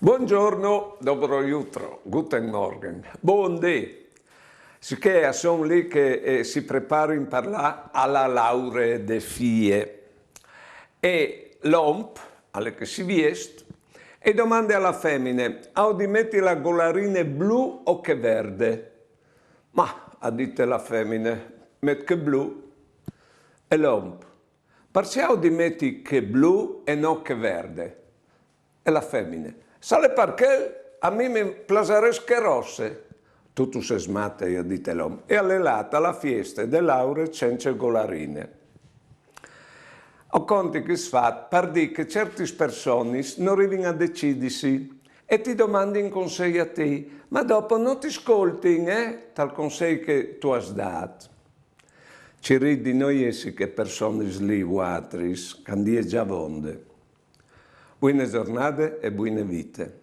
Buongiorno, dobro jutro, guten morgen, buondì. Sicché sono lì che si preparo in parlare alla laurea de fie. E l'omp, alle che si viest, e domande alla femmine, di metti la golarine blu o che verde? Ma, ha detto la femmine, met che blu. E l'omp, parciao di metti che blu e non che verde. E la femmine, sale perché a me mi plasares che rosse. Tutto se smatte, io dite l'uomo. E all'elata la fiesta de laure senza golarine. Ho conti che si fa per dire che certe persone non arrivano a decidersi e ti domandi un consiglio a te, ma dopo non ti ascolti, tal consiglio che tu hai dato. Ci ridi noi essi che persone lì o altri, candie già vonde. Buone giornate e buone vite.